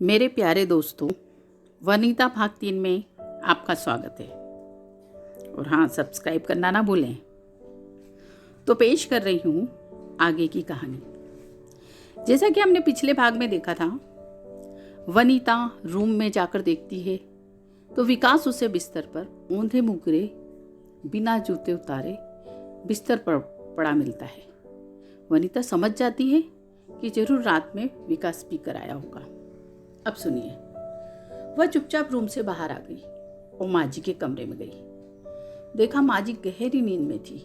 मेरे प्यारे दोस्तों, वनिता भाग 3 में आपका स्वागत है। और हाँ, सब्सक्राइब करना ना भूलें। तो पेश कर रही हूँ आगे की कहानी। जैसा कि हमने पिछले भाग में देखा था, वनिता रूम में जाकर देखती है तो विकास उसे बिस्तर पर औंधे मुकरे बिना जूते उतारे बिस्तर पर पड़ा मिलता है। वनिता समझ जाती है कि जरूर रात में विकास पी कर आया होगा। अब सुनिए। वह चुपचाप रूम से बाहर आ गई और माँ जी के कमरे में गई। देखा माँ जी गहरी नींद में थी।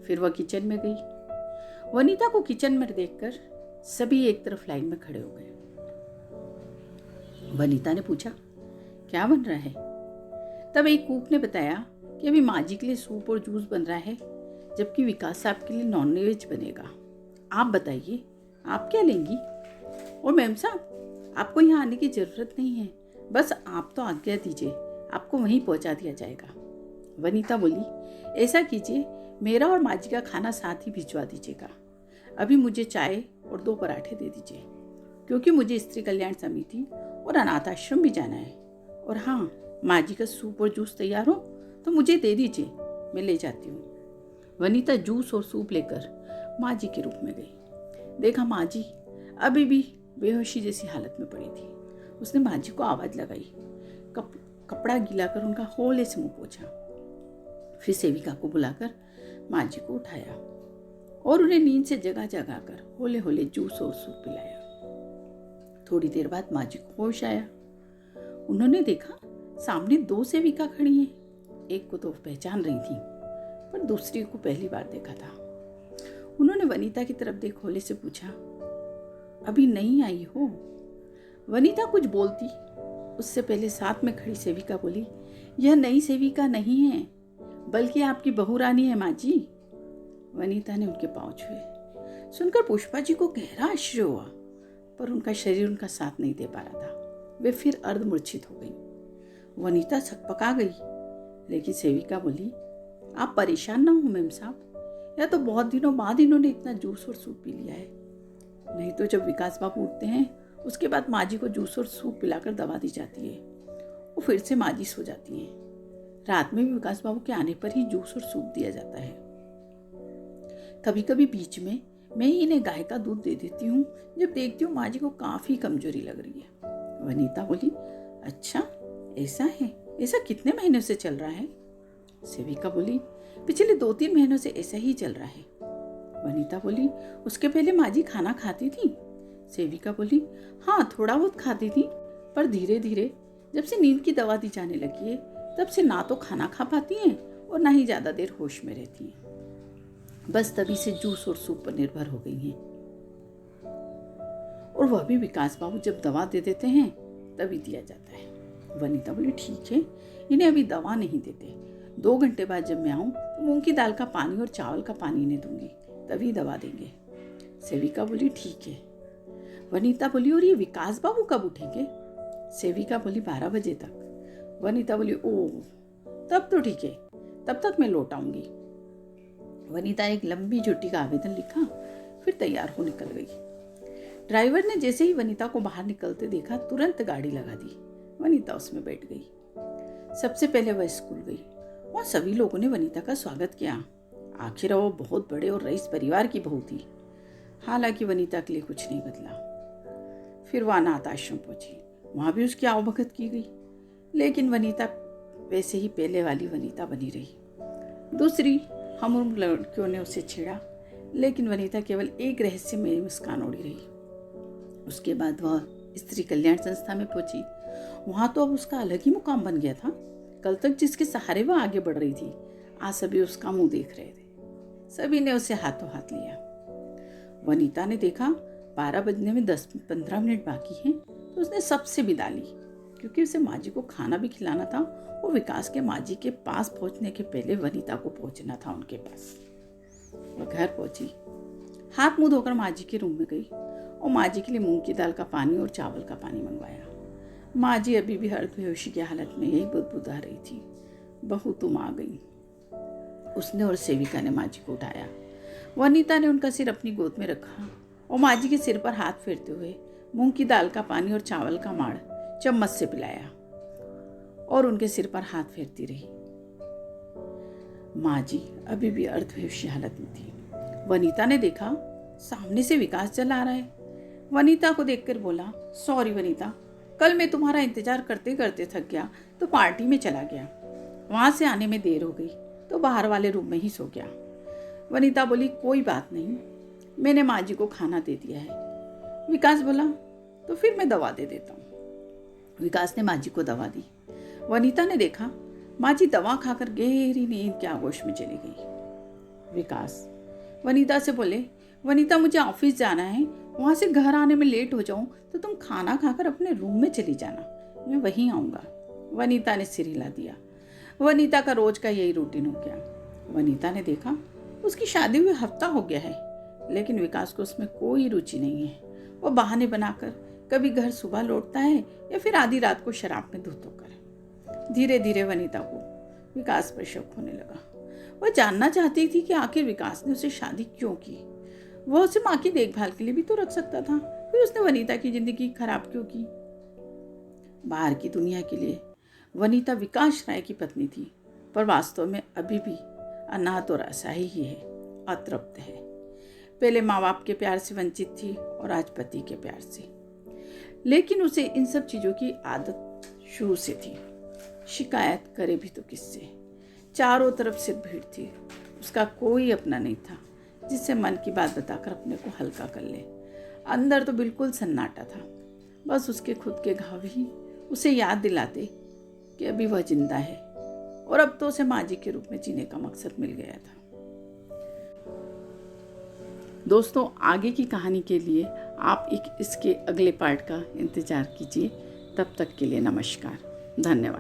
फिर वह किचन में गई। वनिता को किचन में देखकर सभी एक तरफ लाइन में खड़े हो गए। वनिता ने पूछा, क्या बन रहा है? तब एक कुक ने बताया कि अभी माँ जी के लिए सूप और जूस बन रहा है, जबकि विकास साहब के लिए नॉनवेज बनेगा। आप बताइए, आप क्या लेंगी? और मैम साहब, आपको यहाँ आने की ज़रूरत नहीं है, बस आप तो आज्ञा दीजिए, आपको वहीं पहुँचा दिया जाएगा। वनिता बोली, ऐसा कीजिए, मेरा और माँ जी का खाना साथ ही भिजवा दीजिएगा। अभी मुझे चाय और 2 पराठे दे दीजिए, क्योंकि मुझे स्त्री कल्याण समिति और अनाथ आश्रम भी जाना है। और हाँ, माँ जी का सूप और जूस तैयार हो तो मुझे दे दीजिए, मैं ले जाती हूँ। वनिता जूस और सूप लेकर माँ जी के रूम में गई। देखा माँ जी अभी भी बेहोशी जैसी हालत में पड़ी थी। उसने माँ जी को आवाज़ लगाई, कपड़ा गीला कर उनका होले से मुंह पोंछा। फिर सेविका को बुलाकर माँ जी को उठाया और उन्हें नींद से जगा जगा कर होले होले जूस और सूप पिलाया। थोड़ी देर बाद माँ जी को होश आया। उन्होंने देखा सामने 2 सेविका खड़ी हैं। एक को तो पहचान रही थी, पर दूसरी को पहली बार देखा था। उन्होंने वनिता की तरफ देख होले से पूछा, अभी नहीं आई हो? वनिता कुछ बोलती उससे पहले साथ में खड़ी सेविका बोली, यह नई सेविका नहीं है, बल्कि आपकी बहू रानी है माँ जी। वनिता ने उनके पांव छुए। सुनकर पुष्पा जी को गहरा आश्चर्य हुआ, पर उनका शरीर उनका साथ नहीं दे पा रहा था। वे फिर अर्धमूर्छित हो गई। वनिता छकपका गई, लेकिन सेविका बोली, आप परेशान ना हो मैम साहब, या तो बहुत दिनों बाद इन्होंने इतना जूस और सूप पी लिया है। नहीं तो जब विकास बाबू उठते हैं उसके बाद माँ जी को जूस और सूप पिलाकर दवा दी जाती है। वो फिर से माँ जी सो जाती हैं। रात में भी विकास बाबू के आने पर ही जूस और सूप दिया जाता है। कभी कभी बीच में मैं ही इन्हें गाय का दूध दे देती हूँ, जब देखती हूँ माँ जी को काफी कमजोरी लग रही है। वनिता बोली, अच्छा ऐसा है? ऐसा कितने महीनों से चल रहा है? सेविका बोली, पिछले 2-3 महीनों से ऐसा ही चल रहा है। वनिता बोली, उसके पहले माँ जी खाना खाती थी? सेविका बोली, हाँ थोड़ा बहुत खाती थी, पर धीरे धीरे जब से नींद की दवा दी जाने लगी है, तब से ना तो खाना खा पाती हैं और ना ही ज्यादा देर होश में रहती हैं। बस तभी से जूस और सूप पर निर्भर हो गई हैं। और वह भी विकास बाबू जब दवा दे देते हैं तभी दिया जाता है। वनिता बोली, ठीक है, इन्हें अभी दवा नहीं देते। 2 घंटे बाद जब मैं आऊं तो मूंग की दाल का पानी और चावल का पानी इन्हें दूंगी, तभी दवा देंगे। सेविका बोली, ठीक है। वनिता बोली, और ये विकास बाबू कब उठेंगे? सेविका बोली, 12 बजे तक। वनिता बोली, ओह तब तो ठीक है, तब तक मैं लौट आऊंगी। वनिता एक लंबी छुट्टी का आवेदन लिखा, फिर तैयार हो निकल गई। ड्राइवर ने जैसे ही वनिता को बाहर निकलते देखा, तुरंत गाड़ी लगा दी। वनिता उसमें बैठ गई। सबसे पहले वह स्कूल गई। वहाँ सभी लोगों ने वनिता का स्वागत किया। आखिर वो बहुत बड़े और रईस परिवार की बहू थी। हालांकि वनिता के लिए कुछ नहीं बदला। फिर वह अनाथ आश्रम पहुंची। वहां भी उसकी आवभगत की गई, लेकिन वनिता वैसे ही पहले वाली वनिता बनी रही। दूसरी हम लड़कियों ने उसे छेड़ा, लेकिन वनिता केवल एक रहस्यमय मुस्कान ओढ़ी रही। उसके बाद वह स्त्री कल्याण संस्था में पहुंची। वहां तो अब उसका अलग ही मुकाम बन गया था। कल तक जिसके सहारे वह आगे बढ़ रही थी, आज सभी उसका मुंह देख रहे थे। सभी ने उसे हाथों हाथ लिया। वनिता ने देखा 12 बजने में 10-15 मिनट बाकी हैं, तो उसने सबसे विदा ली, क्योंकि उसे माँ जी को खाना भी खिलाना था। वो विकास के माँ जी के पास पहुंचने के पहले वनिता को पहुंचना था उनके पास। वह घर पहुंची, हाथ मुंह धोकर माँ जी के रूम में गई और माँ जी के लिए मूंग की दाल का पानी और चावल का पानी मंगवाया। माँ जी अभी भी अर्धबेहोशी की हालत में यही बुदबुदा रही थी। बहू तुम आ गई, उसने और सेविका ने माँ जी को उठाया। वनिता ने उनका सिर अपनी गोद में रखा और माँ जी के सिर पर हाथ फेरते हुए मूंग की दाल का पानी और चावल का माड़ चम्मच से पिलाया और उनके सिर पर हाथ फेरती रही। माँ जी अभी भी अर्धबेहोश हालत में थी। वनीता ने देखा सामने से विकास चला आ रहा है। वनीता को देखकर बोला, सॉरी वनीता, कल मैं तुम्हारा इंतजार करते करते थक गया तो पार्टी में चला गया। वहां से आने में देर हो गई तो बाहर वाले रूम में ही सो गया। वनीता बोली, कोई बात नहीं, मैंने माँ जी को खाना दे दिया है। विकास बोला, तो फिर मैं दवा दे देता हूँ। विकास ने माँ जी को दवा दी। वनीता ने देखा माँ जी दवा खाकर गहरी नींद के आगोश में चली गई। विकास वनीता से बोले, वनीता मुझे ऑफिस जाना है, वहां से घर आने में लेट हो जाऊं तो तुम खाना खाकर अपने रूम में चली जाना, मैं वहीं आऊंगा। वनीता ने सिर हिला दिया। वनीता का रोज का यही रूटीन हो गया। वनीता ने देखा उसकी शादी हुए हफ्ता हो गया है, लेकिन विकास को उसमें कोई रुचि नहीं है। वो बहाने बनाकर कभी घर सुबह लौटता है या फिर आधी रात को शराब में धुत होकर। धीरे धीरे वनीता को विकास पर शक होने लगा। वह जानना चाहती थी कि आखिर विकास ने उसे शादी क्यों की। वह उसे माँ की देखभाल के लिए भी तो रख सकता था, फिर उसने वनीता की जिंदगी खराब क्यों की। बाहर की दुनिया के लिए वनीता विकास राय की पत्नी थी, पर वास्तव में अभी भी अनाथ और असहाय ही है, अतृप्त है। पहले माँ बाप के प्यार से वंचित थी और आज पति के प्यार से। लेकिन उसे इन सब चीजों की आदत शुरू से थी। शिकायत करे भी तो किससे। चारों तरफ से भीड़ थी, उसका कोई अपना नहीं था जिससे मन की बात बताकर अपने को हल्का कर ले। अंदर तो बिल्कुल सन्नाटा था। बस उसके खुद के घाव ही उसे याद दिलाते कि अभी वह जिंदा है और अब तो उसे माँ जी के रूप में जीने का मकसद मिल गया था। दोस्तों, आगे की कहानी के लिए आप इसके अगले पार्ट का इंतजार कीजिए। तब तक के लिए नमस्कार, धन्यवाद।